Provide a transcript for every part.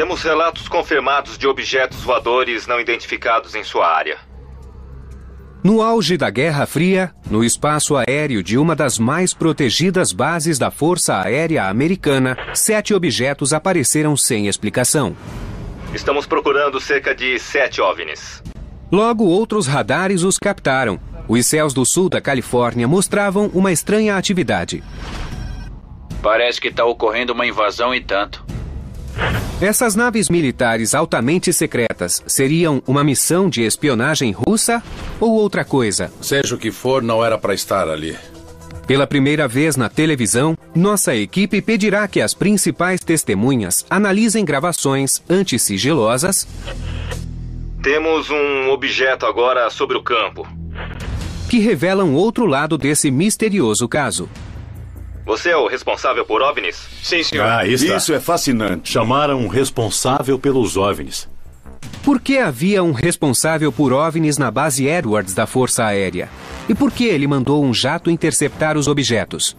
Temos relatos confirmados de objetos voadores não identificados em sua área. No auge da Guerra Fria, no espaço aéreo de uma das mais protegidas bases da Força Aérea Americana, 7 objetos apareceram sem explicação. Estamos procurando cerca de 7 OVNIs. Logo, outros radares os captaram. Os céus do sul da Califórnia mostravam uma estranha atividade. Parece que está ocorrendo uma invasão e tanto. Essas naves militares altamente secretas seriam uma missão de espionagem russa ou outra coisa? Seja o que for, não era para estar ali. Pela primeira vez na televisão, nossa equipe pedirá que as principais testemunhas analisem gravações antissigilosas. Temos um objeto agora sobre o campo, que revelam outro lado desse misterioso caso. Você é o responsável por OVNIs? Sim, senhor. Isso é fascinante. Chamaram um responsável pelos OVNIs. Por que havia um responsável por OVNIs na base Edwards da Força Aérea? E por que ele mandou um jato interceptar os objetos?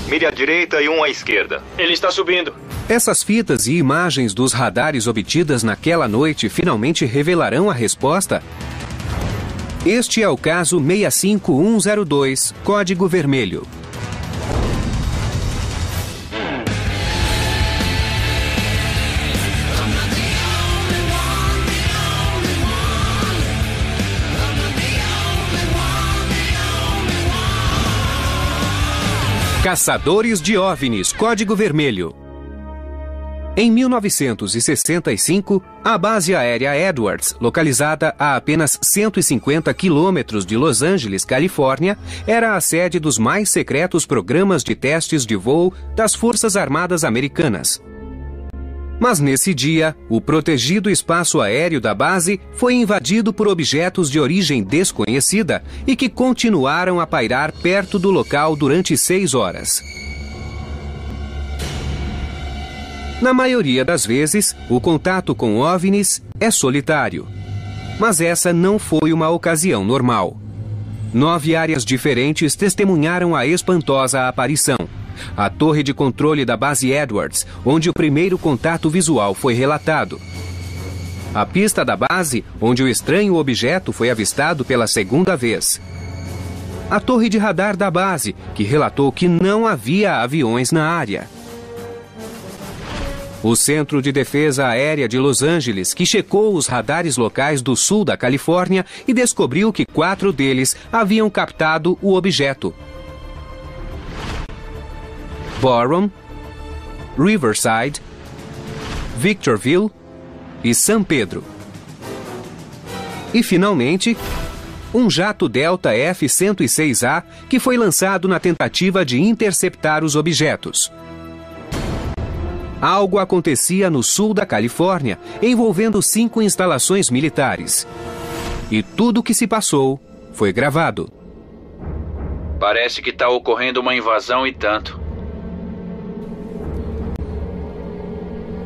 Mire à direita e um à esquerda. Ele está subindo. Essas fitas e imagens dos radares obtidas naquela noite finalmente revelarão a resposta? Este é o caso 65102, Código Vermelho. Caçadores de OVNIs, Código Vermelho. Em 1965, a base aérea Edwards, localizada a apenas 150 quilômetros de Los Angeles, Califórnia, era a sede dos mais secretos programas de testes de voo das Forças Armadas Americanas. Mas nesse dia, o protegido espaço aéreo da base foi invadido por objetos de origem desconhecida e que continuaram a pairar perto do local durante 6 horas. Na maioria das vezes, o contato com OVNIs é solitário. Mas essa não foi uma ocasião normal. 9 áreas diferentes testemunharam a espantosa aparição. A torre de controle da base Edwards, onde o primeiro contato visual foi relatado. A pista da base, onde o estranho objeto foi avistado pela segunda vez. A torre de radar da base, que relatou que não havia aviões na área. O Centro de Defesa Aérea de Los Angeles, que checou os radares locais do sul da Califórnia e descobriu que 4 deles haviam captado o objeto. Boron, Riverside, Victorville e San Pedro. E, finalmente, um jato Delta F-106A que foi lançado na tentativa de interceptar os objetos. Algo acontecia no sul da Califórnia, envolvendo 5 instalações militares. E tudo o que se passou foi gravado. Parece que está ocorrendo uma invasão e tanto.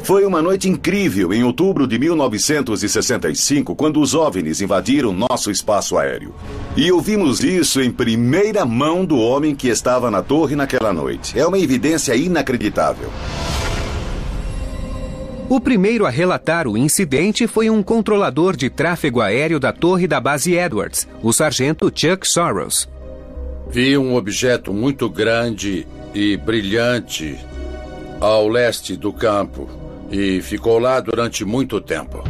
Foi uma noite incrível em outubro de 1965, quando os OVNIs invadiram nosso espaço aéreo. E ouvimos isso em primeira mão do homem que estava na torre naquela noite. É uma evidência inacreditável. O primeiro a relatar o incidente foi um controlador de tráfego aéreo da torre da base Edwards, o sargento Chuck Soros. Vi um objeto muito grande e brilhante ao leste do campo e ficou lá durante muito tempo.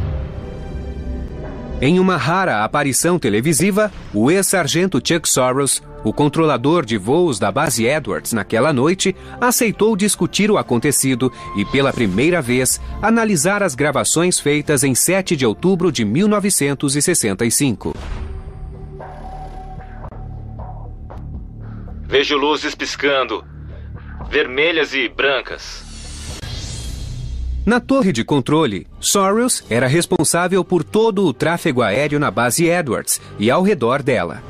Em uma rara aparição televisiva, o ex-sargento Chuck Soros, o controlador de voos da base Edwards naquela noite, aceitou discutir o acontecido e, pela primeira vez, analisar as gravações feitas em 7 de outubro de 1965. Vejo luzes piscando, vermelhas e brancas. Na torre de controle, Soros era responsável por todo o tráfego aéreo na base Edwards e ao redor dela.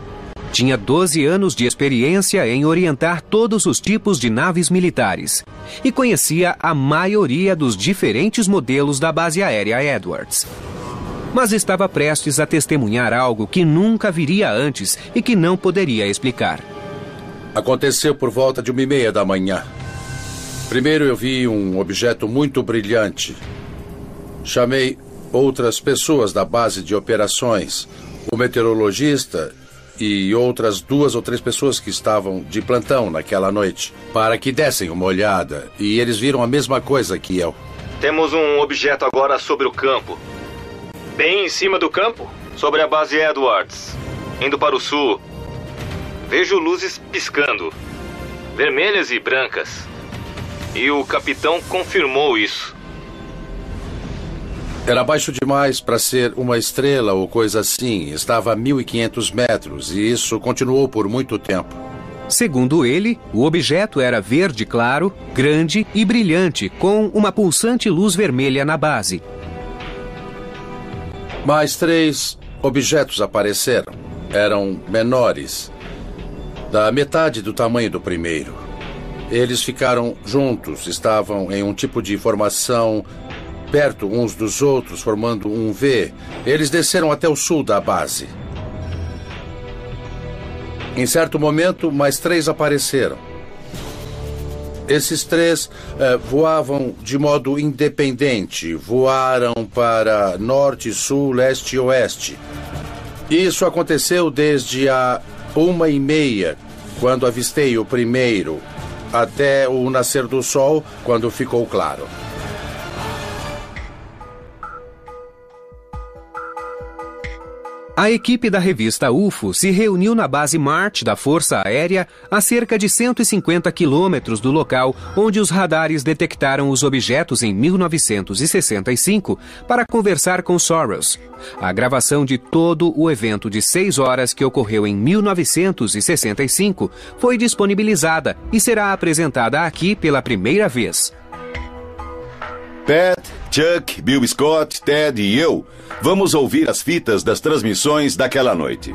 Tinha 12 anos de experiência em orientar todos os tipos de naves militares e conhecia a maioria dos diferentes modelos da base aérea Edwards. Mas estava prestes a testemunhar algo que nunca viria antes e que não poderia explicar. Aconteceu por volta de 1h30 da manhã. Primeiro eu vi um objeto muito brilhante Chamei outras pessoas da base de operações, o meteorologista e outras 2 ou 3 pessoas que estavam de plantão naquela noite, para que dessem uma olhada, e eles viram a mesma coisa que eu. Temos um objeto agora sobre o campo. Bem em cima do campo? Sobre a base Edwards, indo para o sul. Vejo luzes piscando, vermelhas e brancas. E o capitão confirmou isso. Era baixo demais para ser uma estrela ou coisa assim. Estava a 1.500 metros e isso continuou por muito tempo. Segundo ele, o objeto era verde claro, grande e brilhante, com uma pulsante luz vermelha na base. Mais 3 objetos apareceram. Eram menores, da metade do tamanho do primeiro. Eles ficaram juntos, estavam em um tipo de formação perto uns dos outros, formando um V. Eles desceram até o sul da base. Em certo momento, mais 3 apareceram. Esses 3 voavam de modo independente. Voaram para norte, sul, leste e oeste. Isso aconteceu desde a 1h30, quando avistei o primeiro, até o nascer do sol, quando ficou claro. A equipe da revista UFO se reuniu na base Marte da Força Aérea a cerca de 150 quilômetros do local onde os radares detectaram os objetos em 1965 para conversar com Soros. A gravação de todo o evento de 6 horas que ocorreu em 1965 foi disponibilizada e será apresentada aqui pela primeira vez. Pat, Chuck, Bill Scott, Ted e eu vamos ouvir as fitas das transmissões daquela noite.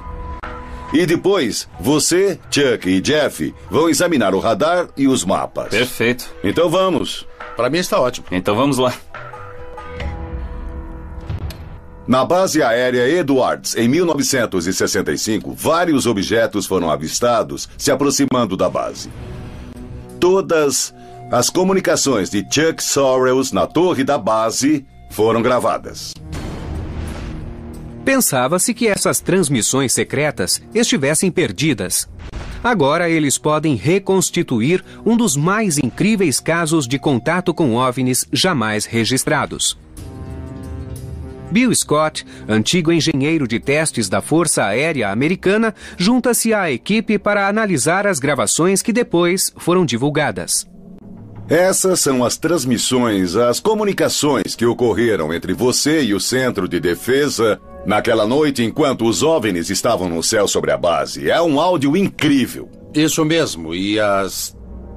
E depois, você, Chuck e Jeff vão examinar o radar e os mapas. Perfeito. Então vamos. Para mim está ótimo. Então vamos lá. Na base aérea Edwards, em 1965, vários objetos foram avistados se aproximando da base. Todas as comunicações de Chuck Soros na torre da base foram gravadas. Pensava-se que essas transmissões secretas estivessem perdidas. Agora eles podem reconstituir um dos mais incríveis casos de contato com OVNIs jamais registrados. Bill Scott, antigo engenheiro de testes da Força Aérea Americana, junta-se à equipe para analisar as gravações que depois foram divulgadas. Essas são as transmissões, as comunicações que ocorreram entre você e o Centro de Defesa naquela noite enquanto os OVNIs estavam no céu sobre a base. É um áudio incrível. Isso mesmo, e as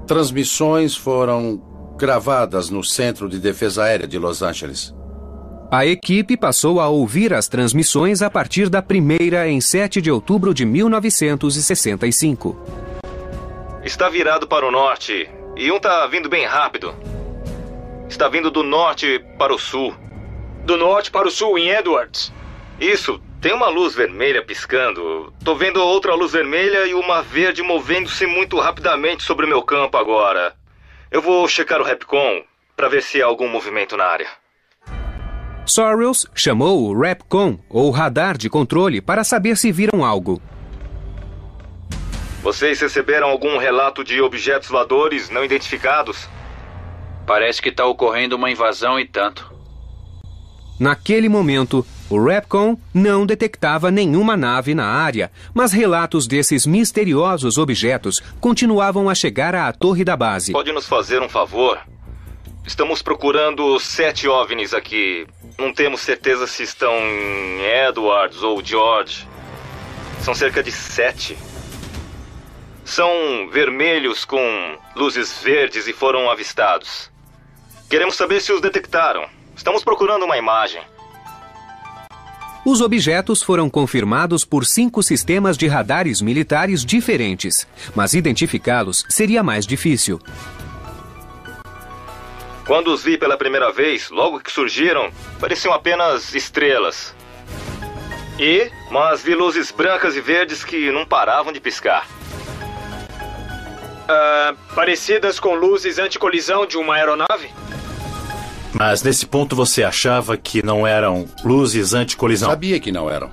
transmissões foram gravadas no Centro de Defesa Aérea de Los Angeles. A equipe passou a ouvir as transmissões a partir da primeira em 7 de outubro de 1965. Está virado para o norte. E um tá vindo bem rápido. Está vindo do norte para o sul. Do norte para o sul, em Edwards. Isso, tem uma luz vermelha piscando. Tô vendo outra luz vermelha e uma verde movendo-se muito rapidamente sobre o meu campo agora. Eu vou checar o Repcon para ver se há algum movimento na área. Soros chamou o Repcon, ou radar de controle, para saber se viram algo. Vocês receberam algum relato de objetos voadores não identificados? Parece que está ocorrendo uma invasão e tanto. Naquele momento, o Repcon não detectava nenhuma nave na área, mas relatos desses misteriosos objetos continuavam a chegar à torre da base. Pode nos fazer um favor? Estamos procurando 7 OVNIs aqui. Não temos certeza se estão em Edwards ou George. São cerca de 7. São vermelhos com luzes verdes e foram avistados. Queremos saber se os detectaram. Estamos procurando uma imagem. Os objetos foram confirmados por 5 sistemas de radares militares diferentes, mas identificá-los seria mais difícil. Quando os vi pela primeira vez, logo que surgiram, pareciam apenas estrelas. Mas vi luzes brancas e verdes que não paravam de piscar. Parecidas com luzes anticolisão de uma aeronave? Mas nesse ponto você achava que não eram luzes anti-colisão? Sabia que não eram.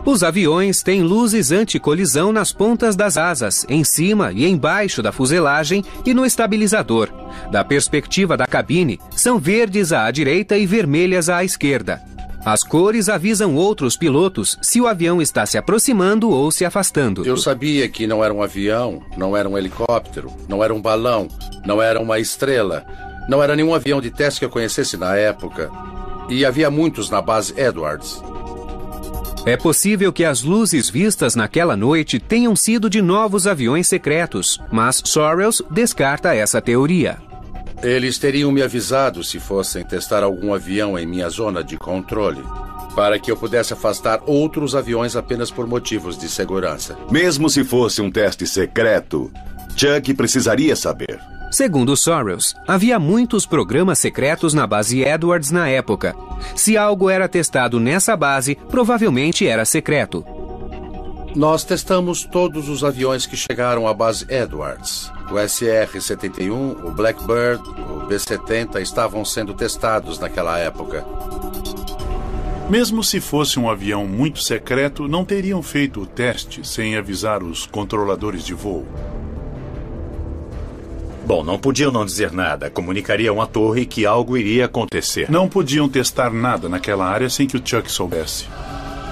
Os aviões têm luzes anti-colisão nas pontas das asas, em cima e embaixo da fuselagem e no estabilizador. Da perspectiva da cabine, são verdes à direita e vermelhas à esquerda. As cores avisam outros pilotos se o avião está se aproximando ou se afastando. Eu sabia que não era um avião, não era um helicóptero, não era um balão, não era uma estrela, não era nenhum avião de teste que eu conhecesse na época. E havia muitos na base Edwards. É possível que as luzes vistas naquela noite tenham sido de novos aviões secretos, mas Sorrells descarta essa teoria. Eles teriam me avisado se fossem testar algum avião em minha zona de controle, para que eu pudesse afastar outros aviões apenas por motivos de segurança. Mesmo se fosse um teste secreto, Chuck precisaria saber. Segundo Sorrells, havia muitos programas secretos na base Edwards na época. Se algo era testado nessa base, provavelmente era secreto. Nós testamos todos os aviões que chegaram à base Edwards. O SR-71, o Blackbird, o B-70 estavam sendo testados naquela época. Mesmo se fosse um avião muito secreto, não teriam feito o teste sem avisar os controladores de voo. Bom, não podiam não dizer nada. Comunicariam à torre que algo iria acontecer. Não podiam testar nada naquela área sem que o Chuck soubesse.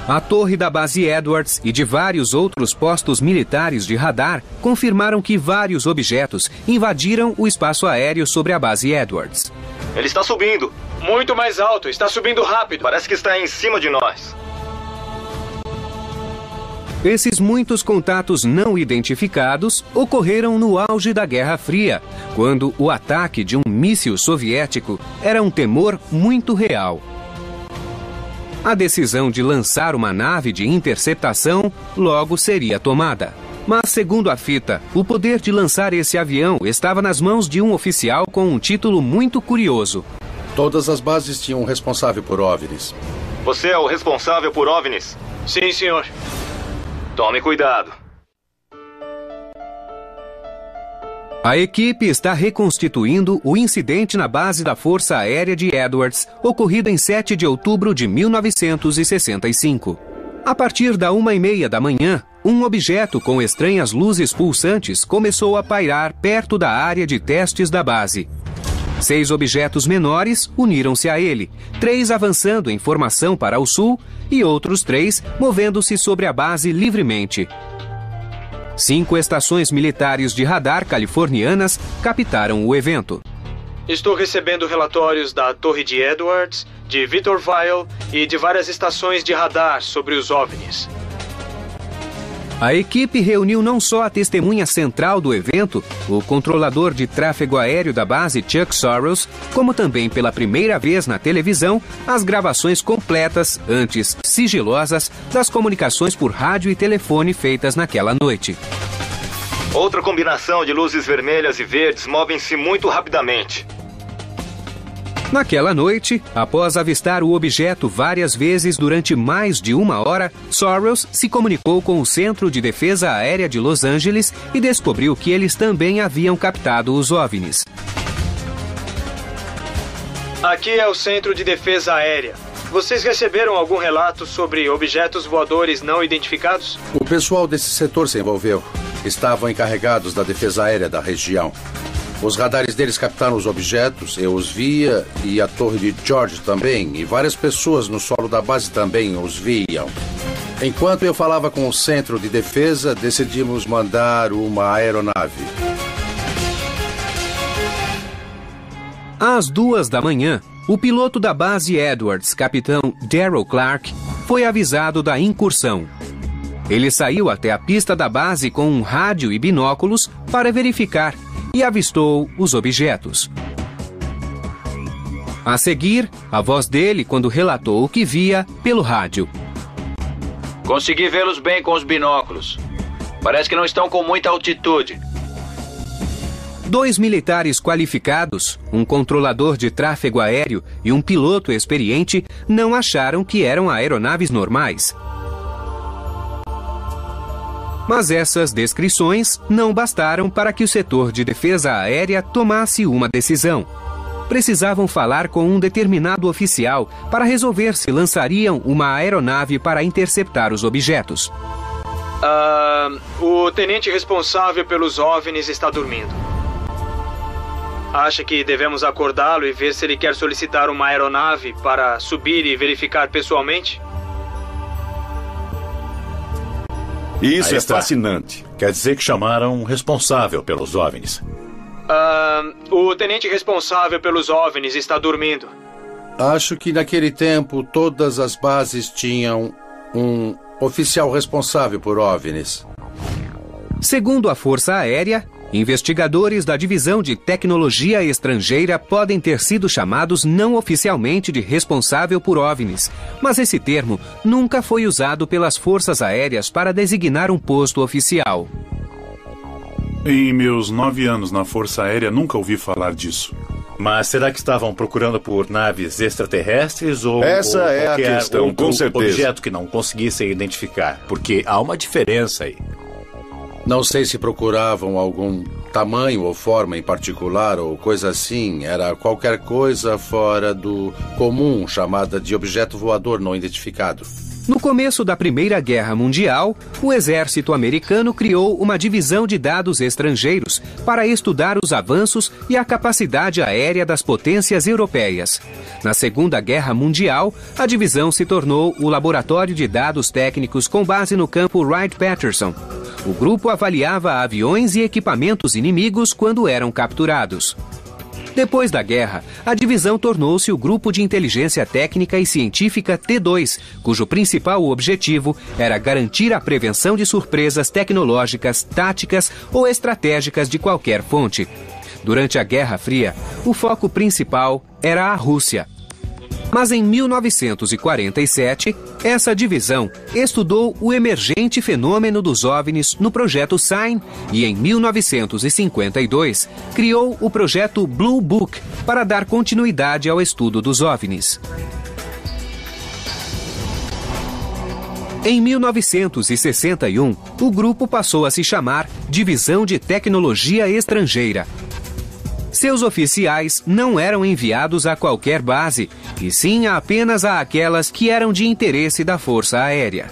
A torre da base Edwards e de vários outros postos militares de radar confirmaram que vários objetos invadiram o espaço aéreo sobre a base Edwards. Ele está subindo. Muito mais alto, está subindo rápido. Parece que está em cima de nós. Esses muitos contatos não identificados ocorreram no auge da Guerra Fria, quando o ataque de um míssil soviético era um temor muito real. A decisão de lançar uma nave de interceptação logo seria tomada. Mas, segundo a fita, o poder de lançar esse avião estava nas mãos de um oficial com um título muito curioso. Todas as bases tinham um responsável por OVNIs. Você é o responsável por OVNIs? Sim, senhor. Tome cuidado. A equipe está reconstituindo o incidente na base da Força Aérea de Edwards, ocorrido em 7 de outubro de 1965. A partir da 1h30 da manhã, um objeto com estranhas luzes pulsantes começou a pairar perto da área de testes da base. 6 objetos menores uniram-se a ele, 3 avançando em formação para o sul e outros 3 movendo-se sobre a base livremente. 5 estações militares de radar californianas captaram o evento. Estou recebendo relatórios da Torre de Edwards, de Victorville e de várias estações de radar sobre os OVNIs. A equipe reuniu não só a testemunha central do evento, o controlador de tráfego aéreo da base Chuck Sorrells, como também pela primeira vez na televisão, as gravações completas, antes sigilosas, das comunicações por rádio e telefone feitas naquela noite. Outra combinação de luzes vermelhas e verdes movem-se muito rapidamente. Naquela noite, após avistar o objeto várias vezes durante mais de 1 hora, Sorrells se comunicou com o Centro de Defesa Aérea de Los Angeles e descobriu que eles também haviam captado os OVNIs. Aqui é o Centro de Defesa Aérea. Vocês receberam algum relato sobre objetos voadores não identificados? O pessoal desse setor se envolveu. Estavam encarregados da defesa aérea da região. Os radares deles captaram os objetos, eu os via, e a torre de George também, e várias pessoas no solo da base também os viam. Enquanto eu falava com o Centro de Defesa, decidimos mandar uma aeronave. Às 2 da manhã, o piloto da base Edwards, capitão Darrell Clark, foi avisado da incursão. Ele saiu até a pista da base com um rádio e binóculos para verificar e avistou os objetos. A seguir, a voz dele quando relatou o que via pelo rádio. Consegui vê-los bem com os binóculos. Parece que não estão com muita altitude. 2 militares qualificados, um controlador de tráfego aéreo e um piloto experiente não acharam que eram aeronaves normais. Mas essas descrições não bastaram para que o setor de defesa aérea tomasse uma decisão. precisavam falar com um determinado oficial para resolver se lançariam uma aeronave para interceptar os objetos. O tenente responsável pelos OVNIs está dormindo. Acha que devemos acordá-lo e ver se ele quer solicitar uma aeronave para subir e verificar pessoalmente? Isso é fascinante. Quer dizer que chamaram um responsável pelos OVNIs. O tenente responsável pelos OVNIs está dormindo. Acho que naquele tempo todas as bases tinham um oficial responsável por OVNIs. Segundo a Força Aérea, investigadores da Divisão de Tecnologia Estrangeira podem ter sido chamados não oficialmente de responsável por OVNIs, mas esse termo nunca foi usado pelas Forças Aéreas para designar um posto oficial. Em meus 9 anos na Força Aérea, nunca ouvi falar disso. Mas será que estavam procurando por naves extraterrestres ou Essa é a qualquer questão, outro com certeza. objeto que não conseguissem identificar? Porque há uma diferença aí. Não sei se procuravam algum tamanho ou forma em particular ou coisa assim. Era qualquer coisa fora do comum, chamada de objeto voador não identificado. No começo da Primeira Guerra Mundial, o exército americano criou uma divisão de dados estrangeiros para estudar os avanços e a capacidade aérea das potências europeias. Na Segunda Guerra Mundial, a divisão se tornou o Laboratório de Dados Técnicos com base no campo Wright-Patterson. O grupo avaliava aviões e equipamentos inimigos quando eram capturados. Depois da guerra, a divisão tornou-se o Grupo de Inteligência Técnica e Científica T2, cujo principal objetivo era garantir a prevenção de surpresas tecnológicas, táticas ou estratégicas de qualquer fonte. Durante a Guerra Fria, o foco principal era a Rússia. Mas em 1947, essa divisão estudou o emergente fenômeno dos OVNIs no projeto SIGN e, em 1952, criou o projeto Blue Book para dar continuidade ao estudo dos OVNIs. Em 1961, o grupo passou a se chamar Divisão de Tecnologia Estrangeira. Seus oficiais não eram enviados a qualquer base, e sim apenas a aquelas que eram de interesse da Força Aérea.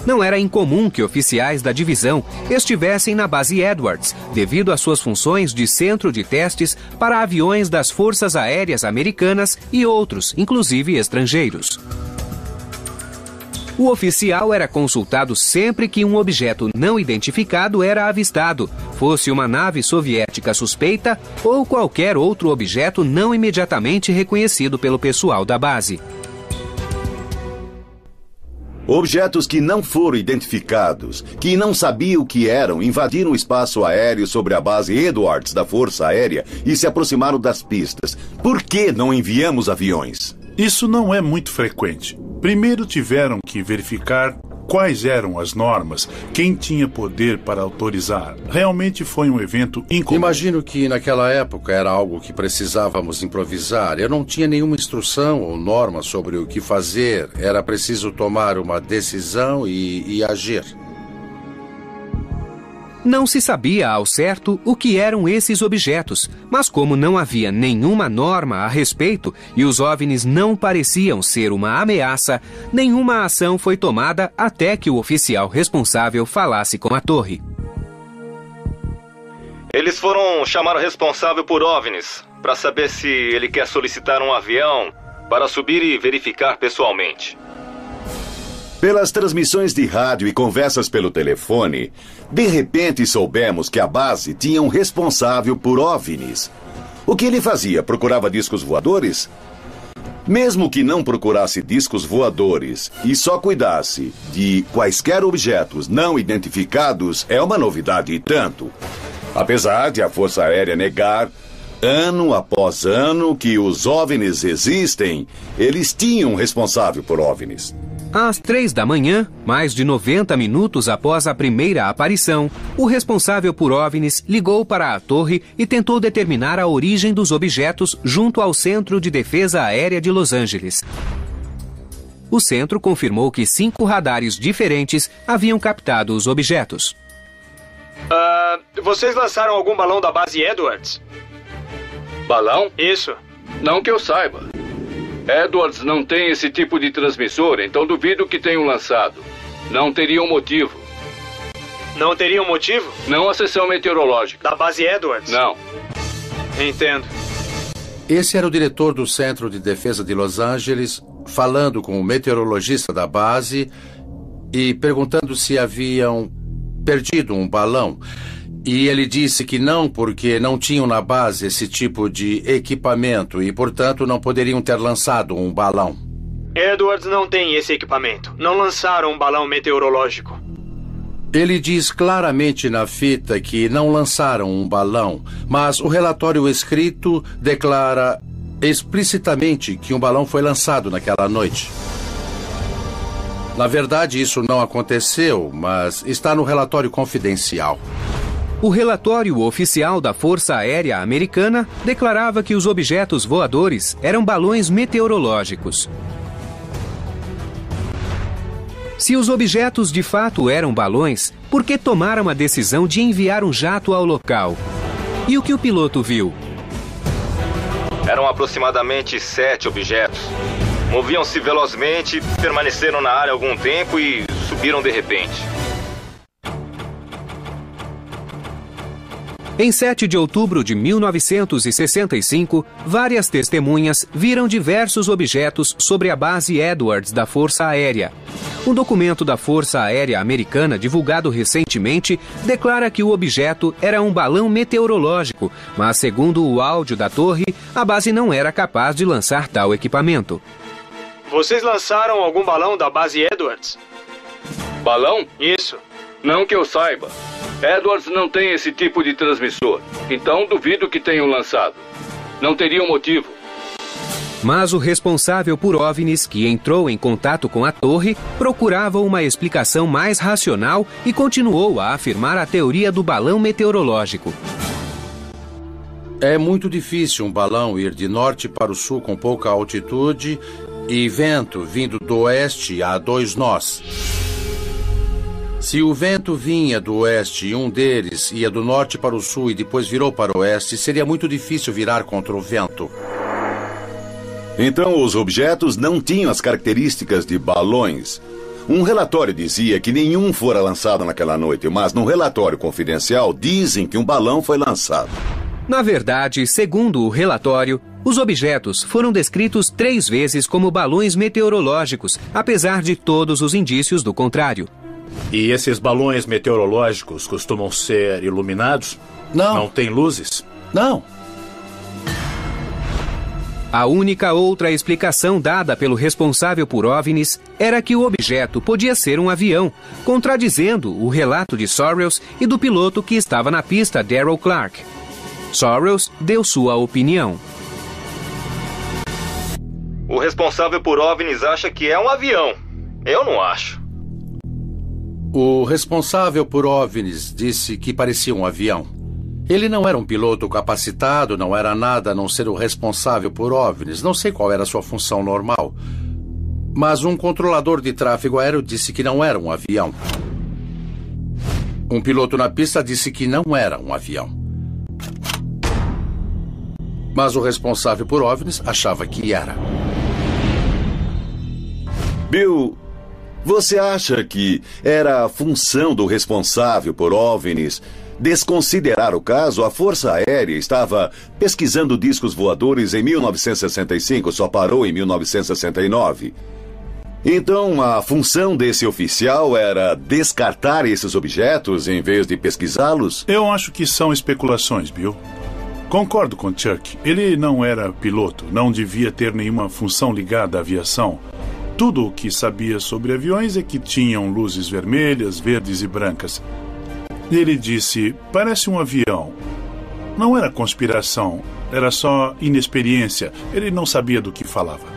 Não era incomum que oficiais da divisão estivessem na base Edwards, devido às suas funções de centro de testes para aviões das Forças Aéreas Americanas e outros, inclusive estrangeiros. O oficial era consultado sempre que um objeto não identificado era avistado, fosse uma nave soviética suspeita ou qualquer outro objeto não imediatamente reconhecido pelo pessoal da base. Objetos que não foram identificados, que não sabiam o que eram, invadiram o espaço aéreo sobre a base Edwards da Força Aérea e se aproximaram das pistas. Por que não enviamos aviões? Isso não é muito frequente. Primeiro tiveram que verificar quais eram as normas, quem tinha poder para autorizar. Realmente foi um evento incomum. Imagino que naquela época era algo que precisávamos improvisar. Eu não tinha nenhuma instrução ou norma sobre o que fazer. Era preciso tomar uma decisão e agir. Não se sabia ao certo o que eram esses objetos, mas como não havia nenhuma norma a respeito e os OVNIs não pareciam ser uma ameaça, nenhuma ação foi tomada até que o oficial responsável falasse com a torre. Eles foram chamar o responsável por OVNIs para saber se ele quer solicitar um avião para subir e verificar pessoalmente. Pelas transmissões de rádio e conversas pelo telefone, de repente soubemos que a base tinha um responsável por OVNIs. O que ele fazia? Procurava discos voadores? Mesmo que não procurasse discos voadores e só cuidasse de quaisquer objetos não identificados, é uma novidade e tanto. Apesar de a Força Aérea negar, ano após ano, que os OVNIs existem, eles tinham um responsável por OVNIs. Às 3 da manhã, mais de 90 minutos após a primeira aparição, o responsável por OVNIs ligou para a torre e tentou determinar a origem dos objetos junto ao Centro de Defesa Aérea de Los Angeles. O centro confirmou que 5 radares diferentes haviam captado os objetos. Vocês lançaram algum balão da base Edwards? Balão? Isso. Não que eu saiba. Edwards não tem esse tipo de transmissor, então duvido que tenham lançado. Não teria um motivo. Não teria um motivo? Não a seção meteorológica. Da base Edwards? Não. Entendo. Esse era o diretor do Centro de Defesa de Los Angeles, falando com o meteorologista da base e perguntando se haviam perdido um balão. E ele disse que não, porque não tinham na base esse tipo de equipamento e, portanto, não poderiam ter lançado um balão. Edwards não tem esse equipamento. Não lançaram um balão meteorológico. Ele diz claramente na fita que não lançaram um balão, mas o relatório escrito declara explicitamente que um balão foi lançado naquela noite. Na verdade, isso não aconteceu, mas está no relatório confidencial. O relatório oficial da Força Aérea Americana declarava que os objetos voadores eram balões meteorológicos. Se os objetos de fato eram balões, por que tomaram a decisão de enviar um jato ao local? E o que o piloto viu? Eram aproximadamente 7 objetos. Moviam-se velozmente, permaneceram na área algum tempo e subiram de repente. Em 7 de outubro de 1965, várias testemunhas viram diversos objetos sobre a base Edwards da Força Aérea. Um documento da Força Aérea Americana, divulgado recentemente, declara que o objeto era um balão meteorológico, mas, segundo o áudio da torre, a base não era capaz de lançar tal equipamento. Vocês lançaram algum balão da base Edwards? Balão? Isso. Não que eu saiba. Edwards não tem esse tipo de transmissor, então duvido que tenham lançado. Não teria um motivo. Mas o responsável por OVNIs, que entrou em contato com a torre, procurava uma explicação mais racional e continuou a afirmar a teoria do balão meteorológico. É muito difícil um balão ir de norte para o sul com pouca altitude e vento vindo do oeste a 2 nós. Se o vento vinha do oeste e um deles ia do norte para o sul e depois virou para o oeste, seria muito difícil virar contra o vento. Então, os objetos não tinham as características de balões. Um relatório dizia que nenhum fora lançado naquela noite, mas no relatório confidencial dizem que um balão foi lançado. Na verdade, segundo o relatório, os objetos foram descritos 3 vezes como balões meteorológicos, apesar de todos os indícios do contrário. E esses balões meteorológicos costumam ser iluminados? Não. Não tem luzes? Não. A única outra explicação dada pelo responsável por OVNIs era que o objeto podia ser um avião, contradizendo o relato de Sorrells e do piloto que estava na pista, Darrell Clark. Sorrells deu sua opinião. O responsável por OVNIs acha que é um avião. Eu não acho. O responsável por OVNIs disse que parecia um avião. Ele não era um piloto capacitado, não era nada a não ser o responsável por OVNIs. Não sei qual era a sua função normal. Mas um controlador de tráfego aéreo disse que não era um avião. Um piloto na pista disse que não era um avião. Mas o responsável por OVNIs achava que era. Bill, você acha que era a função do responsável por OVNIs desconsiderar o caso? A Força Aérea estava pesquisando discos voadores em 1965, só parou em 1969. Então, a função desse oficial era descartar esses objetos em vez de pesquisá-los? Eu acho que são especulações, Bill. Concordo com Chuck. Ele não era piloto, não devia ter nenhuma função ligada à aviação. Tudo o que sabia sobre aviões é que tinham luzes vermelhas, verdes e brancas. Ele disse, parece um avião. Não era conspiração, era só inexperiência. Ele não sabia do que falava.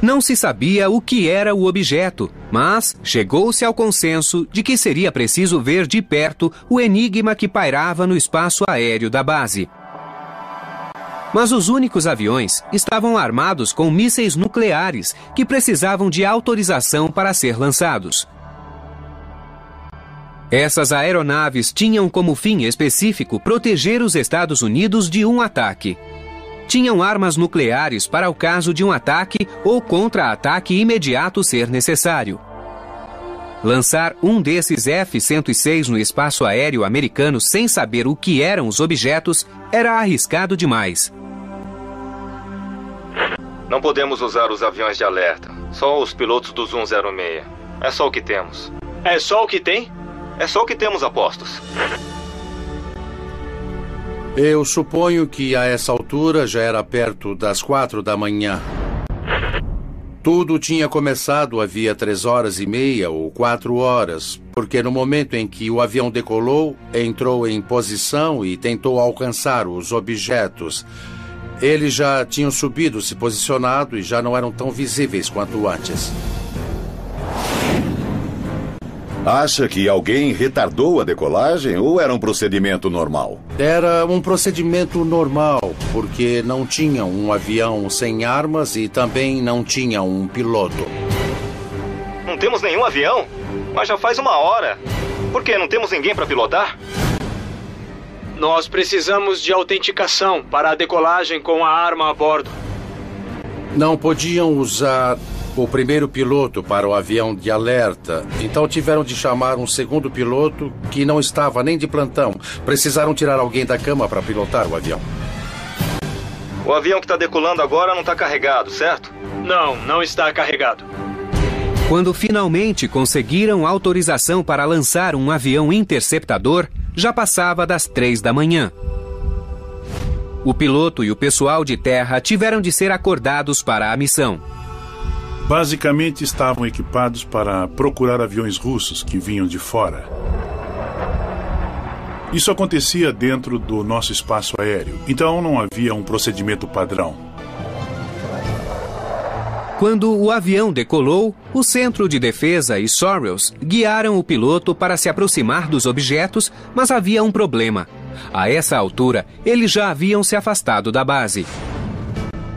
Não se sabia o que era o objeto, mas chegou-se ao consenso de que seria preciso ver de perto o enigma que pairava no espaço aéreo da base. Mas os únicos aviões estavam armados com mísseis nucleares que precisavam de autorização para ser lançados. Essas aeronaves tinham como fim específico proteger os Estados Unidos de um ataque. Tinham armas nucleares para o caso de um ataque ou contra-ataque imediato ser necessário. Lançar um desses F-106 no espaço aéreo americano sem saber o que eram os objetos era arriscado demais. Não podemos usar os aviões de alerta. Só os pilotos do Zoom 06. É só o que temos. É só o que tem? É só o que temos, apostos. Eu suponho que a essa altura já era perto das 4 da manhã. Tudo tinha começado havia 3h30 ou 4 horas, porque no momento em que o avião decolou, entrou em posição e tentou alcançar os objetos. Eles já tinham subido, se posicionado e já não eram tão visíveis quanto antes. Acha que alguém retardou a decolagem ou era um procedimento normal? Era um procedimento normal, porque não tinha um avião sem armas e também não tinha um piloto. Não temos nenhum avião? Mas já faz 1 hora. Por que não temos ninguém para pilotar? Nós precisamos de autenticação para a decolagem com a arma a bordo. Não podiam usar o primeiro piloto para o avião de alerta, então tiveram de chamar um segundo piloto que não estava nem de plantão. Precisaram tirar alguém da cama para pilotar o avião. O avião que está decolando agora não está carregado, certo? Não está carregado. Quando finalmente conseguiram autorização para lançar um avião interceptador, já passava das 3 da manhã. O piloto e o pessoal de terra tiveram de ser acordados para a missão. Basicamente estavam equipados para procurar aviões russos que vinham de fora. Isso acontecia dentro do nosso espaço aéreo, então não havia um procedimento padrão. Quando o avião decolou, o Centro de Defesa e Sorrells guiaram o piloto para se aproximar dos objetos, mas havia um problema. A essa altura, eles já haviam se afastado da base.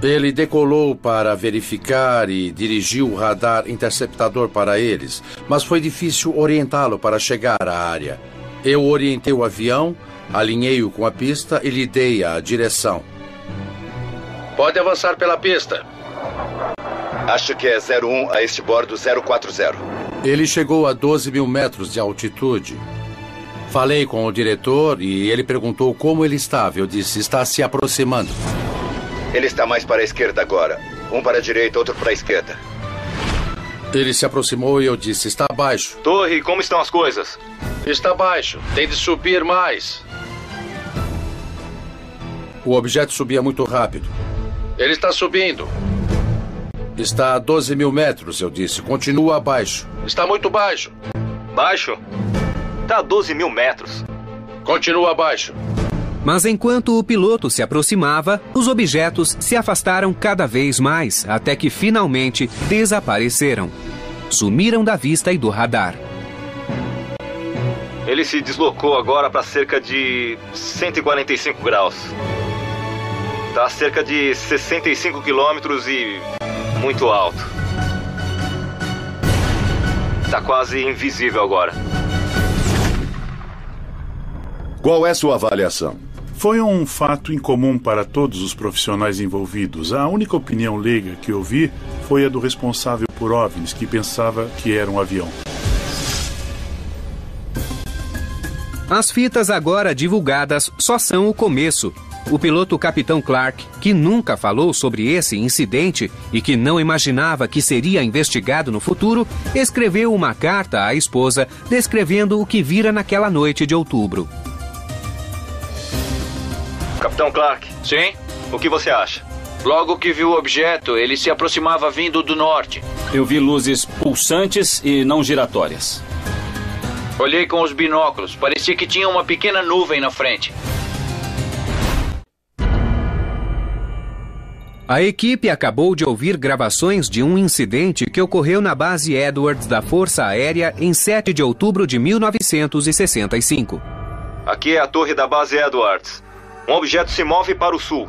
Ele decolou para verificar e dirigiu o radar interceptador para eles, mas foi difícil orientá-lo para chegar à área. Eu orientei o avião, alinhei-o com a pista e lhe dei a direção. Pode avançar pela pista. Acho que é 01 a este bordo 040. Ele chegou a 12 mil metros de altitude. Falei com o diretor e ele perguntou como ele estava. Eu disse, está se aproximando. Ele está mais para a esquerda agora. Um para a direita, outro para a esquerda. Ele se aproximou e eu disse, está baixo. Torre, como estão as coisas? Está baixo. Tem de subir mais. O objeto subia muito rápido. Ele está subindo. Está a 12 mil metros, eu disse. Continua abaixo. Está muito baixo. Baixo? Está a 12 mil metros. Continua abaixo. Mas enquanto o piloto se aproximava, os objetos se afastaram cada vez mais, até que finalmente desapareceram. Sumiram da vista e do radar. Ele se deslocou agora para cerca de 145 graus. Está a cerca de 65 quilômetros e muito alto. Está quase invisível agora. Qual é sua avaliação? Foi um fato incomum para todos os profissionais envolvidos. A única opinião leiga que eu vi foi a do responsável por OVNIs, que pensava que era um avião. As fitas agora divulgadas só são o começo. O piloto Capitão Clark, que nunca falou sobre esse incidente e que não imaginava que seria investigado no futuro, escreveu uma carta à esposa descrevendo o que vira naquela noite de outubro. Capitão Clark. Sim? O que você acha? Logo que viu o objeto, ele se aproximava vindo do norte. Eu vi luzes pulsantes e não giratórias. Olhei com os binóculos. Parecia que tinha uma pequena nuvem na frente. A equipe acabou de ouvir gravações de um incidente que ocorreu na base Edwards da Força Aérea em 7 de outubro de 1965. Aqui é a torre da base Edwards. Um objeto se move para o sul.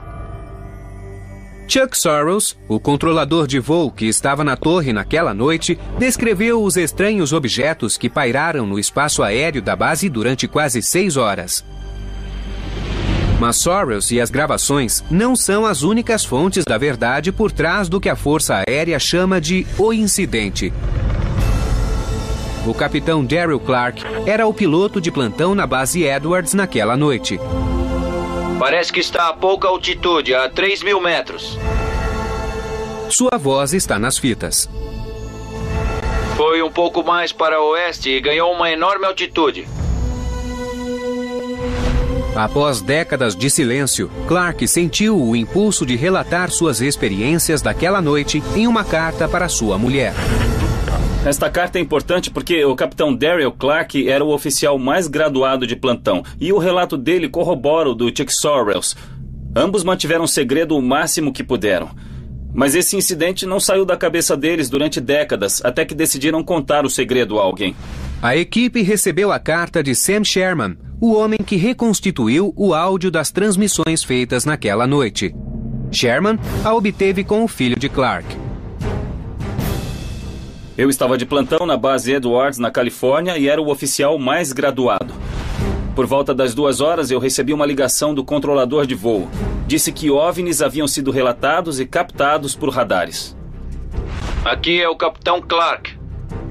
Chuck Sorrells, o controlador de voo que estava na torre naquela noite, descreveu os estranhos objetos que pairaram no espaço aéreo da base durante quase 6 horas. Mas Sorrells e as gravações não são as únicas fontes da verdade por trás do que a Força Aérea chama de o incidente. O capitão Daryl Clark era o piloto de plantão na base Edwards naquela noite. Parece que está a pouca altitude, a 3.000 metros. Sua voz está nas fitas. Foi um pouco mais para oeste e ganhou uma enorme altitude. Após décadas de silêncio, Clark sentiu o impulso de relatar suas experiências daquela noite em uma carta para sua mulher. Esta carta é importante porque o capitão Daryl Clark era o oficial mais graduado de plantão e o relato dele corrobora o do Chuck Sorrells. Ambos mantiveram segredo o máximo que puderam. Mas esse incidente não saiu da cabeça deles durante décadas, até que decidiram contar o segredo a alguém. A equipe recebeu a carta de Sam Sherman, o homem que reconstituiu o áudio das transmissões feitas naquela noite. Sherman a obteve com o filho de Clark. Eu estava de plantão na base Edwards, na Califórnia, e era o oficial mais graduado. Por volta das 2 horas, eu recebi uma ligação do controlador de voo. Disse que OVNIs haviam sido relatados e captados por radares. Aqui é o capitão Clark.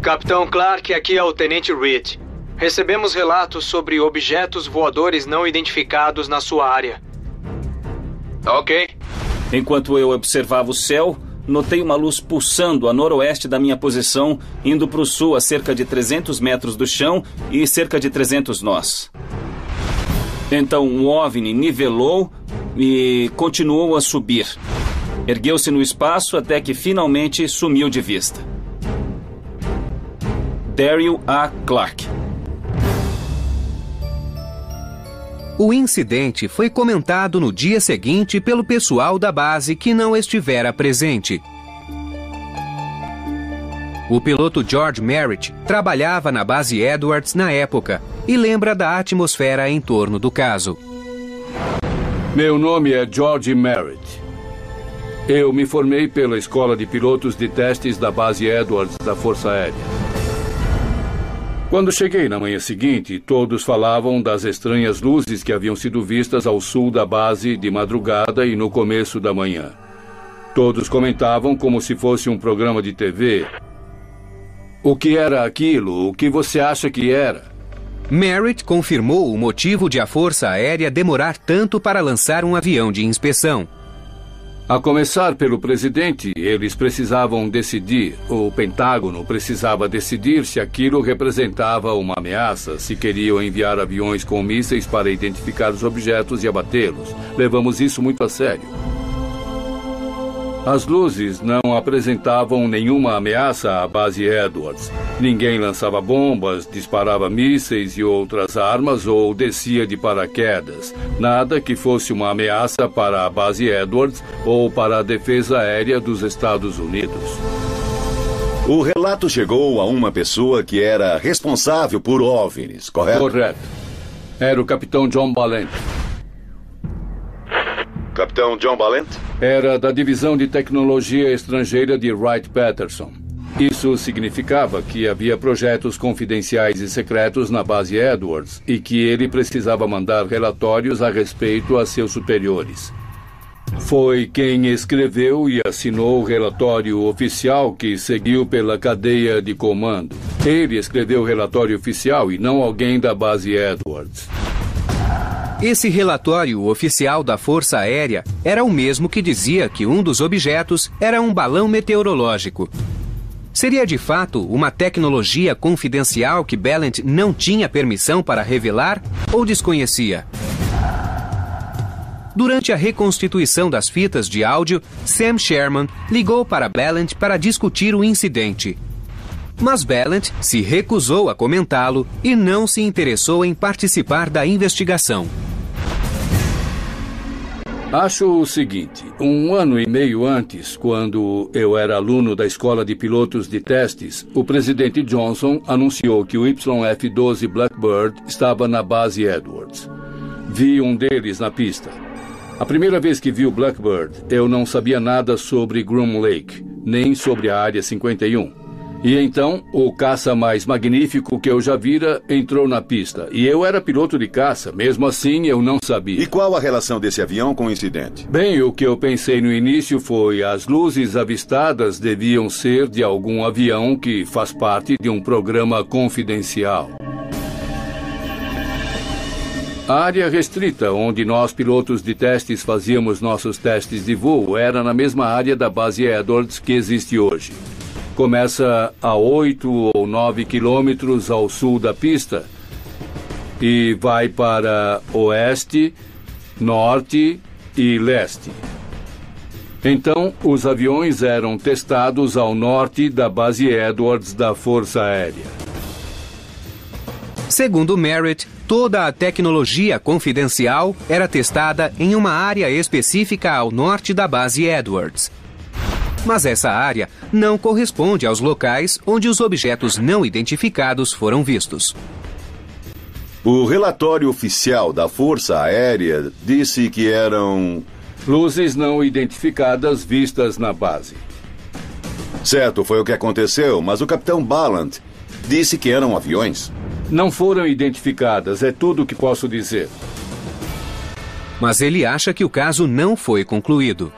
Capitão Clark, aqui é o tenente Reed. Recebemos relatos sobre objetos voadores não identificados na sua área. Ok. Enquanto eu observava o céu, notei uma luz pulsando a noroeste da minha posição, indo para o sul a cerca de 300 metros do chão e cerca de 300 nós. Então um OVNI nivelou e continuou a subir. Ergueu-se no espaço até que finalmente sumiu de vista. Daryl A. Clark. O incidente foi comentado no dia seguinte pelo pessoal da base que não estivera presente. O piloto George Merritt trabalhava na base Edwards na época e lembra da atmosfera em torno do caso. Meu nome é George Merritt. Eu me formei pela Escola de Pilotos de Testes da base Edwards da Força Aérea. Quando cheguei na manhã seguinte, todos falavam das estranhas luzes que haviam sido vistas ao sul da base de madrugada e no começo da manhã. Todos comentavam como se fosse um programa de TV. O que era aquilo? O que você acha que era? Merritt confirmou o motivo de a Força Aérea demorar tanto para lançar um avião de inspeção. A começar pelo presidente, eles precisavam decidir, o Pentágono precisava decidir se aquilo representava uma ameaça, se queriam enviar aviões com mísseis para identificar os objetos e abatê-los. Levamos isso muito a sério. As luzes não apresentavam nenhuma ameaça à base Edwards. Ninguém lançava bombas, disparava mísseis e outras armas ou descia de paraquedas. Nada que fosse uma ameaça para a base Edwards ou para a defesa aérea dos Estados Unidos. O relato chegou a uma pessoa que era responsável por OVNIs, correto? Correto. Era o capitão John Balent. Capitão John Balent? Era da Divisão de Tecnologia Estrangeira de Wright-Patterson. Isso significava que havia projetos confidenciais e secretos na base Edwards e que ele precisava mandar relatórios a respeito a seus superiores. Foi quem escreveu e assinou o relatório oficial que seguiu pela cadeia de comando. Ele escreveu o relatório oficial e não alguém da base Edwards. Esse relatório oficial da Força Aérea era o mesmo que dizia que um dos objetos era um balão meteorológico. Seria de fato uma tecnologia confidencial que Balent não tinha permissão para revelar ou desconhecia? Durante a reconstituição das fitas de áudio, Sam Sherman ligou para Balent para discutir o incidente. Mas Balent se recusou a comentá-lo e não se interessou em participar da investigação. Acho o seguinte, 1 ano e meio antes, quando eu era aluno da Escola de Pilotos de Testes, o presidente Johnson anunciou que o YF-12 Blackbird estava na base Edwards. Vi um deles na pista. A primeira vez que vi o Blackbird, eu não sabia nada sobre Groom Lake, nem sobre a Área 51. E então, o caça mais magnífico que eu já vira entrou na pista. E eu era piloto de caça, mesmo assim eu não sabia. E qual a relação desse avião com o incidente? Bem, o que eu pensei no início foi as luzes avistadas deviam ser de algum avião que faz parte de um programa confidencial. A área restrita, onde nós pilotos de testes fazíamos nossos testes de voo, era na mesma área da base Edwards que existe hoje. Começa a 8 ou 9 quilômetros ao sul da pista e vai para oeste, norte e leste. Então, os aviões eram testados ao norte da base Edwards da Força Aérea. Segundo Merritt, toda a tecnologia confidencial era testada em uma área específica ao norte da base Edwards. Mas essa área não corresponde aos locais onde os objetos não identificados foram vistos. O relatório oficial da Força Aérea disse que eram luzes não identificadas vistas na base. Certo, foi o que aconteceu, mas o capitão Ballant disse que eram aviões. Não foram identificadas, é tudo o que posso dizer. Mas ele acha que o caso não foi concluído.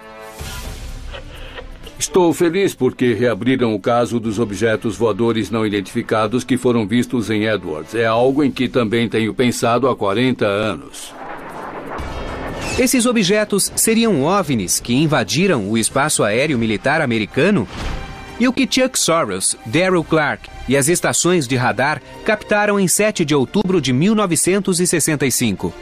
Estou feliz porque reabriram o caso dos objetos voadores não identificados que foram vistos em Edwards. É algo em que também tenho pensado há 40 anos. Esses objetos seriam OVNIs que invadiram o espaço aéreo militar americano? E o que Chuck Soros, Darrell Clarke e as estações de radar captaram em 7 de outubro de 1965?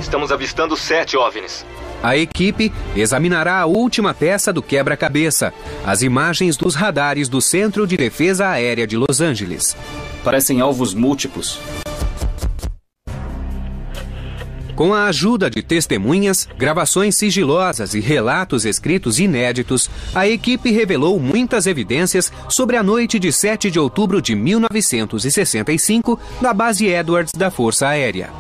Estamos avistando 7 OVNIs. A equipe examinará a última peça do quebra-cabeça, as imagens dos radares do Centro de Defesa Aérea de Los Angeles. Parecem alvos múltiplos. Com a ajuda de testemunhas, gravações sigilosas e relatos escritos inéditos, a equipe revelou muitas evidências sobre a noite de 7 de outubro de 1965 na base Edwards da Força Aérea.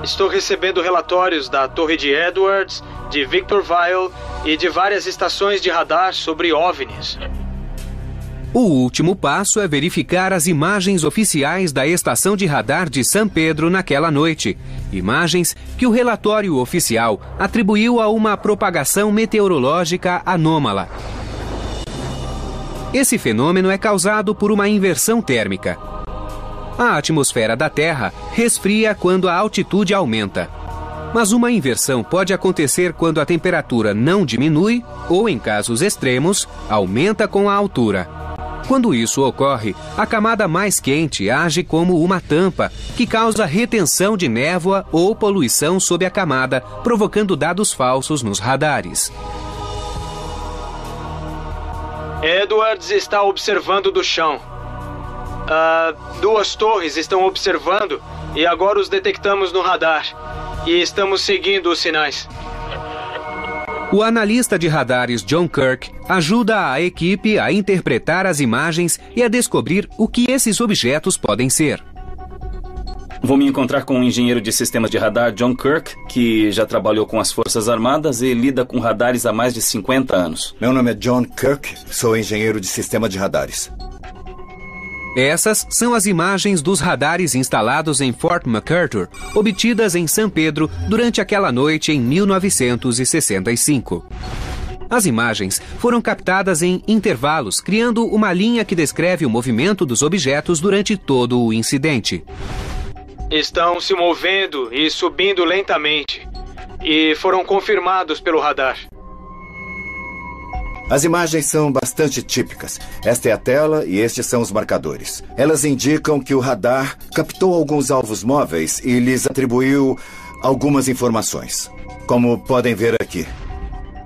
Estou recebendo relatórios da Torre de Edwards, de Victorville e de várias estações de radar sobre OVNIs. O último passo é verificar as imagens oficiais da estação de radar de San Pedro naquela noite. Imagens que o relatório oficial atribuiu a uma propagação meteorológica anômala. Esse fenômeno é causado por uma inversão térmica. A atmosfera da Terra resfria quando a altitude aumenta. Mas uma inversão pode acontecer quando a temperatura não diminui ou, em casos extremos, aumenta com a altura. Quando isso ocorre, a camada mais quente age como uma tampa, que causa retenção de névoa ou poluição sob a camada, provocando dados falsos nos radares. Edwards está observando do chão. 2 torres estão observando e agora os detectamos no radar. E estamos seguindo os sinais. O analista de radares John Kirk ajuda a equipe a interpretar as imagens e a descobrir o que esses objetos podem ser. Vou me encontrar com um engenheiro de sistemas de radar, John Kirk, que já trabalhou com as Forças Armadas e lida com radares há mais de 50 anos. Meu nome é John Kirk, sou engenheiro de sistema de radares. Essas são as imagens dos radares instalados em Fort MacArthur, obtidas em San Pedro durante aquela noite em 1965. As imagens foram captadas em intervalos, criando uma linha que descreve o movimento dos objetos durante todo o incidente. Estão se movendo e subindo lentamente, e foram confirmados pelo radar. As imagens são bastante típicas. Esta é a tela e estes são os marcadores. Elas indicam que o radar captou alguns alvos móveis e lhes atribuiu algumas informações, como podem ver aqui.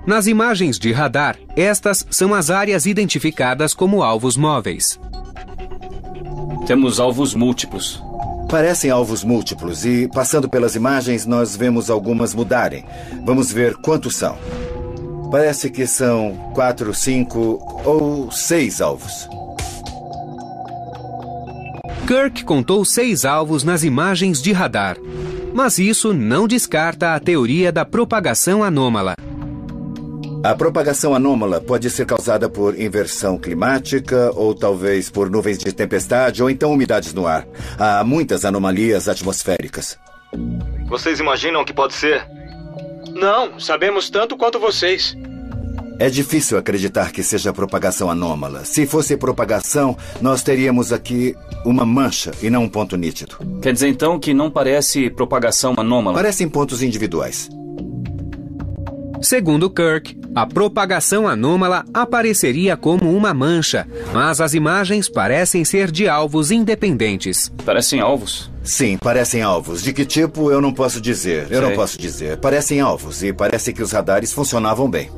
Nas imagens de radar, estas são as áreas identificadas como alvos móveis. Temos alvos múltiplos. Parecem alvos múltiplos e, passando pelas imagens, nós vemos algumas mudarem. Vamos ver quantos são. Parece que são 4, 5 ou 6 alvos. Kirk contou 6 alvos nas imagens de radar. Mas isso não descarta a teoria da propagação anômala. A propagação anômala pode ser causada por inversão climática ou talvez por nuvens de tempestade ou então umidades no ar. Há muitas anomalias atmosféricas. Vocês imaginam o que pode ser? Não, sabemos tanto quanto vocês. É difícil acreditar que seja propagação anômala. Se fosse propagação, nós teríamos aqui uma mancha e não um ponto nítido. Quer dizer então que não parece propagação anômala? Parecem pontos individuais. Segundo Kirk, a propagação anômala apareceria como uma mancha, mas as imagens parecem ser de alvos independentes. Parecem alvos? Sim, parecem alvos. De que tipo, eu não posso dizer. Eu não posso dizer. Parecem alvos e parece que os radares funcionavam bem.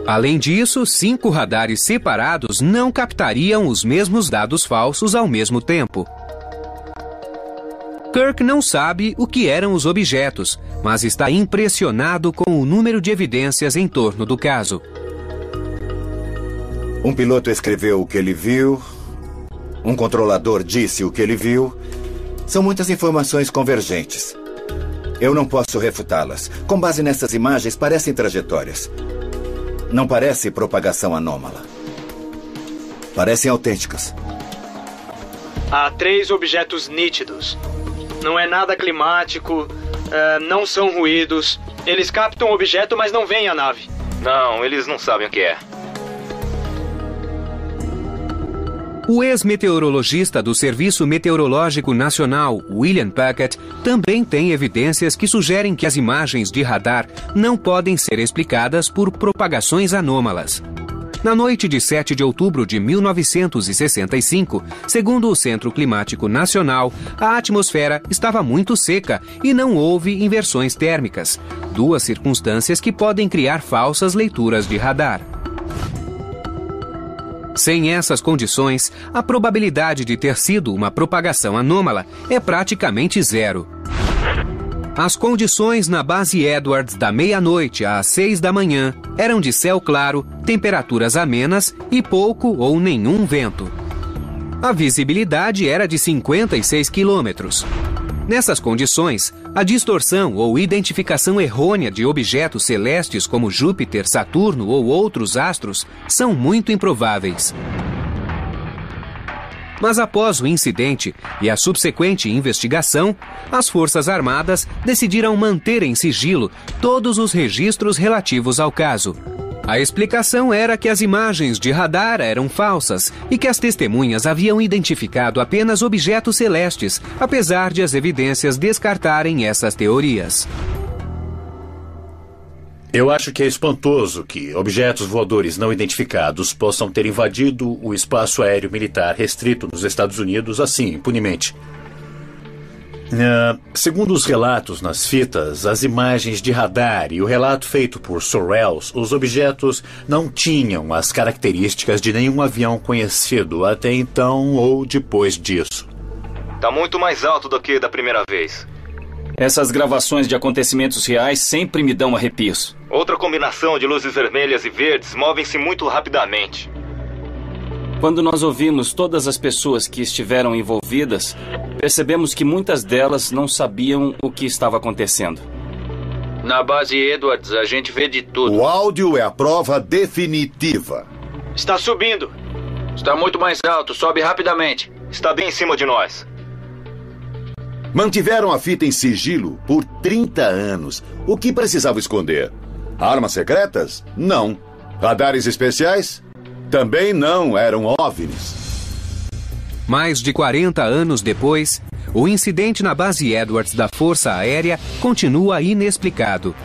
Além disso, 5 radares separados não captariam os mesmos dados falsos ao mesmo tempo. Kirk não sabe o que eram os objetos, mas está impressionado com o número de evidências em torno do caso. Um piloto escreveu o que ele viu, um controlador disse o que ele viu. São muitas informações convergentes. Eu não posso refutá-las. Com base nessas imagens, parecem trajetórias. Não parece propagação anômala. Parecem autênticas. Há 3 objetos nítidos. Não é nada climático, não são ruídos. Eles captam o objeto, mas não veem a nave. Não, eles não sabem o que é. O ex-meteorologista do Serviço Meteorológico Nacional, William Puckett, também tem evidências que sugerem que as imagens de radar não podem ser explicadas por propagações anômalas. Na noite de 7 de outubro de 1965, segundo o Centro Climático Nacional, a atmosfera estava muito seca e não houve inversões térmicas, 2 circunstâncias que podem criar falsas leituras de radar. Sem essas condições, a probabilidade de ter sido uma propagação anômala é praticamente 0. As condições na base Edwards da meia-noite às 6 da manhã eram de céu claro, temperaturas amenas e pouco ou nenhum vento. A visibilidade era de 56 quilômetros. Nessas condições, a distorção ou identificação errônea de objetos celestes como Júpiter, Saturno ou outros astros são muito improváveis. Mas após o incidente e a subsequente investigação, as Forças Armadas decidiram manter em sigilo todos os registros relativos ao caso. A explicação era que as imagens de radar eram falsas e que as testemunhas haviam identificado apenas objetos celestes, apesar de as evidências descartarem essas teorias. Eu acho que é espantoso que objetos voadores não identificados possam ter invadido o espaço aéreo militar restrito nos Estados Unidos assim, impunemente. Segundo os relatos nas fitas, as imagens de radar e o relato feito por Sorrells, os objetos não tinham as características de nenhum avião conhecido até então ou depois disso. Tá muito mais alto do que da primeira vez. Essas gravações de acontecimentos reais sempre me dão arrepios. Outra combinação de luzes vermelhas e verdes movem-se muito rapidamente. Quando nós ouvimos todas as pessoas que estiveram envolvidas, percebemos que muitas delas não sabiam o que estava acontecendo. Na base Edwards, a gente vê de tudo. O áudio é a prova definitiva. Está subindo. Está muito mais alto, sobe rapidamente. Está bem em cima de nós. Mantiveram a fita em sigilo por 30 anos. O que precisava esconder? Armas secretas? Não. Radares especiais? Também não, eram OVNIs. Mais de 40 anos depois, o incidente na base Edwards da Força Aérea continua inexplicado.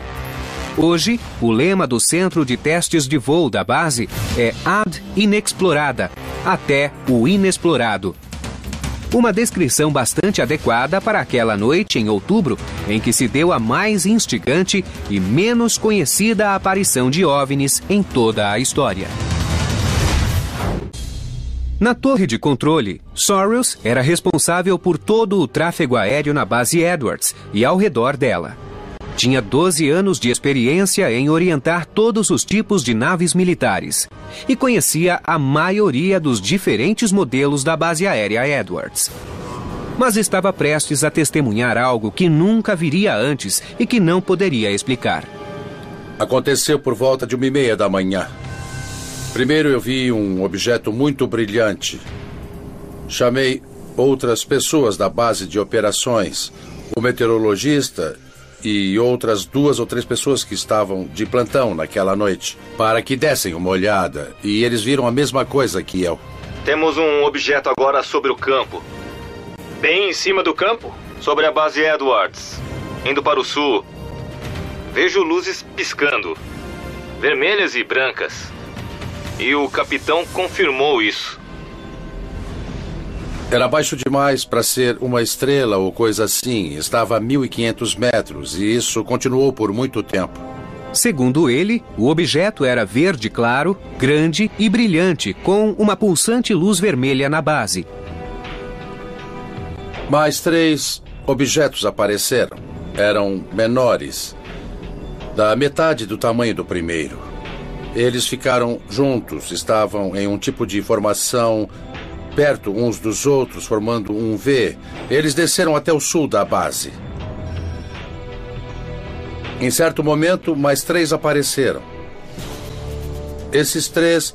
Hoje, o lema do Centro de Testes de Voo da base é Ad Inexplorada, até o inexplorado. Uma descrição bastante adequada para aquela noite em outubro em que se deu a mais instigante e menos conhecida aparição de OVNIs em toda a história. Na torre de controle, Sorrells era responsável por todo o tráfego aéreo na base Edwards e ao redor dela. Tinha 12 anos de experiência em orientar todos os tipos de naves militares e conhecia a maioria dos diferentes modelos da base aérea Edwards. mas estava prestes a testemunhar algo que nunca viria antes e que não poderia explicar. Aconteceu por volta de 1h30 da manhã. Primeiro eu vi um objeto muito brilhante. Chamei outras pessoas da base de operações, o meteorologista e outras 2 ou 3 pessoas que estavam de plantão naquela noite, para que dessem uma olhada, e eles viram a mesma coisa que eu. Temos um objeto agora sobre o campo. Bem em cima do campo? Sobre a base Edwards, indo para o sul. Vejo luzes piscando, vermelhas e brancas. E o capitão confirmou isso. Era baixo demais para ser uma estrela ou coisa assim. Estava a 1.500 metros e isso continuou por muito tempo. Segundo ele, o objeto era verde claro, grande e brilhante, com uma pulsante luz vermelha na base. Mais 3 objetos apareceram. Eram menores, da metade do tamanho do primeiro. Eles ficaram juntos, estavam em um tipo de formação perto uns dos outros, formando um V. Eles desceram até o sul da base. Em certo momento, mais 3 apareceram. Esses 3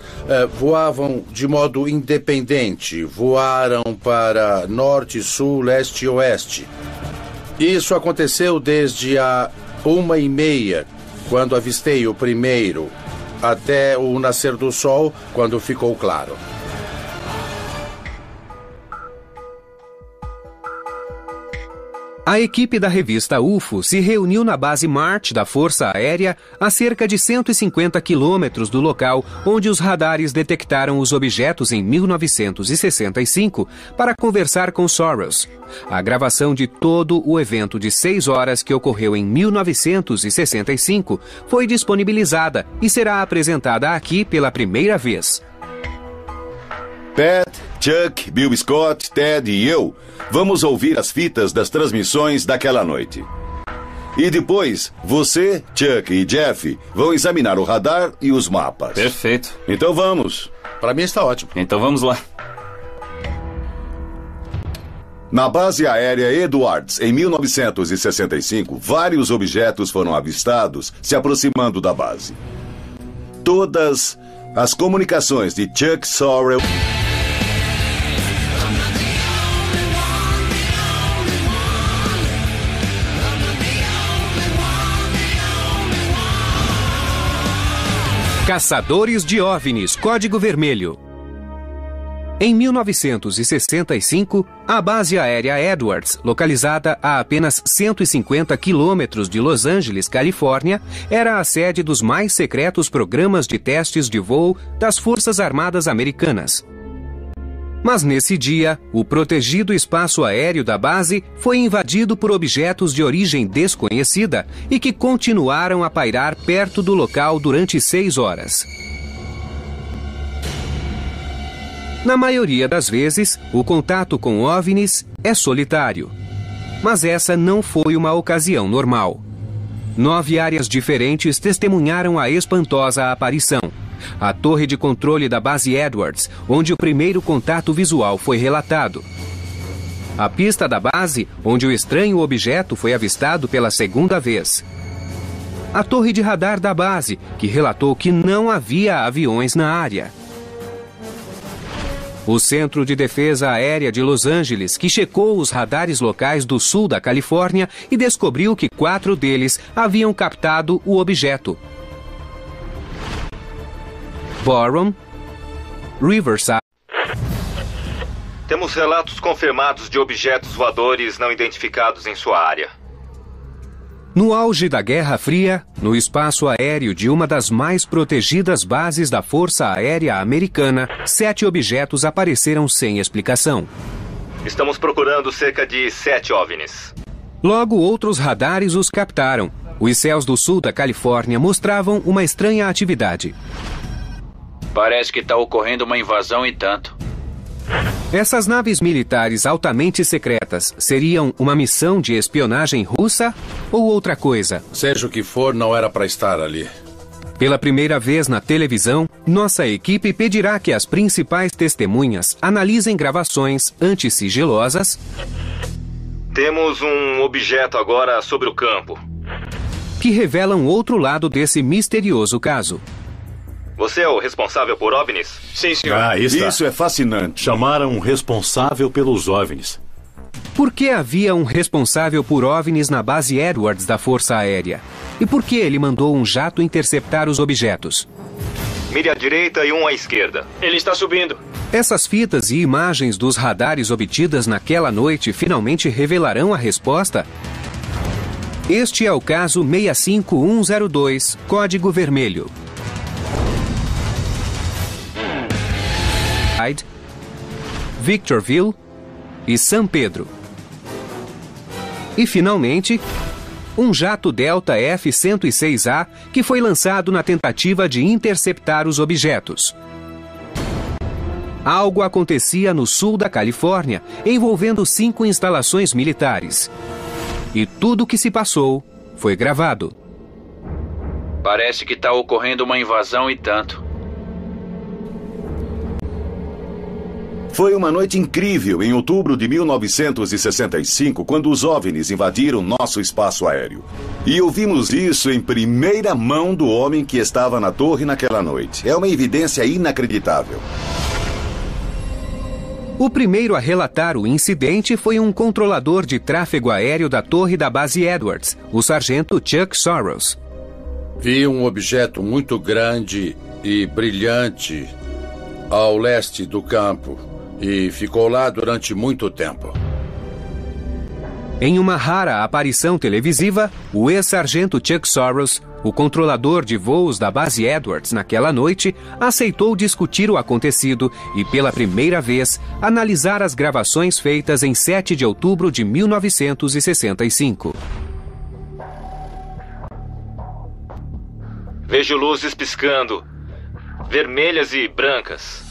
voavam de modo independente. Voaram para norte, sul, leste e oeste. Isso aconteceu desde a 1h30, quando avistei o primeiro, até o nascer do sol, quando ficou claro. A equipe da revista UFO se reuniu na base Marte da Força Aérea a cerca de 150 quilômetros do local onde os radares detectaram os objetos em 1965 para conversar com Soros. A gravação de todo o evento de 6 horas que ocorreu em 1965 foi disponibilizada e será apresentada aqui pela primeira vez. Pat, Chuck, Bill Scott, Ted e eu vamos ouvir as fitas das transmissões daquela noite. E depois, você, Chuck e Jeff vão examinar o radar e os mapas. Perfeito. Então vamos. Para mim está ótimo. Então vamos lá. Na base aérea Edwards, em 1965, vários objetos foram avistados se aproximando da base. Todas as comunicações de Chuck Sorrell Caçadores de OVNIs, Código Vermelho. Em 1965, a base aérea Edwards, localizada a apenas 150 quilômetros de Los Angeles, Califórnia, era a sede dos mais secretos programas de testes de voo das Forças Armadas Americanas. Mas nesse dia, o protegido espaço aéreo da base foi invadido por objetos de origem desconhecida e que continuaram a pairar perto do local durante 6 horas. Na maioria das vezes, o contato com OVNIs é solitário. Mas essa não foi uma ocasião normal. 9 áreas diferentes testemunharam a espantosa aparição. A torre de controle da base Edwards, onde o primeiro contato visual foi relatado. A pista da base, onde o estranho objeto foi avistado pela segunda vez. A torre de radar da base, que relatou que não havia aviões na área. O Centro de Defesa Aérea de Los Angeles, que checou os radares locais do sul da Califórnia e descobriu que 4 deles haviam captado o objeto. Boron, Riverside. Temos relatos confirmados de objetos voadores não identificados em sua área. No auge da Guerra Fria, no espaço aéreo de uma das mais protegidas bases da Força Aérea Americana, 7 objetos apareceram sem explicação. Estamos procurando cerca de 7 OVNIs. Logo, outros radares os captaram. Os céus do sul da Califórnia mostravam uma estranha atividade. Parece que está ocorrendo uma invasão e tanto. Essas naves militares altamente secretas seriam uma missão de espionagem russa ou outra coisa? Seja o que for, não era para estar ali. Pela primeira vez na televisão, nossa equipe pedirá que as principais testemunhas analisem gravações antissigilosas Temos um objeto agora sobre o campo. Que revelam outro lado desse misterioso caso. Você é o responsável por OVNIs? Sim, senhor. Isso é fascinante. Chamaram um responsável pelos OVNIs. Por que havia um responsável por OVNIs na base Edwards da Força Aérea? E por que ele mandou um jato interceptar os objetos? Mire à direita e um à esquerda. Ele está subindo. Essas fitas e imagens dos radares obtidas naquela noite finalmente revelarão a resposta? Este é o caso 65102, Código Vermelho. Victorville e San Pedro. E, finalmente, um jato Delta F-106A que foi lançado na tentativa de interceptar os objetos. Algo acontecia no sul da Califórnia, envolvendo 5 instalações militares. E tudo o que se passou foi gravado. Parece que está ocorrendo uma invasão e tanto. Foi uma noite incrível em outubro de 1965, quando os OVNIs invadiram nosso espaço aéreo. E ouvimos isso em primeira mão do homem que estava na torre naquela noite. É uma evidência inacreditável. O primeiro a relatar o incidente foi um controlador de tráfego aéreo da torre da base Edwards, o sargento Chuck Soros. Vi um objeto muito grande e brilhante ao leste do campo e ficou lá durante muito tempo. Em uma rara aparição televisiva, o ex-sargento Chuck Soros, o controlador de voos da base Edwards naquela noite, aceitou discutir o acontecido e, pela primeira vez, analisar as gravações feitas em 7 de outubro de 1965. Vejo luzes piscando, vermelhas e brancas.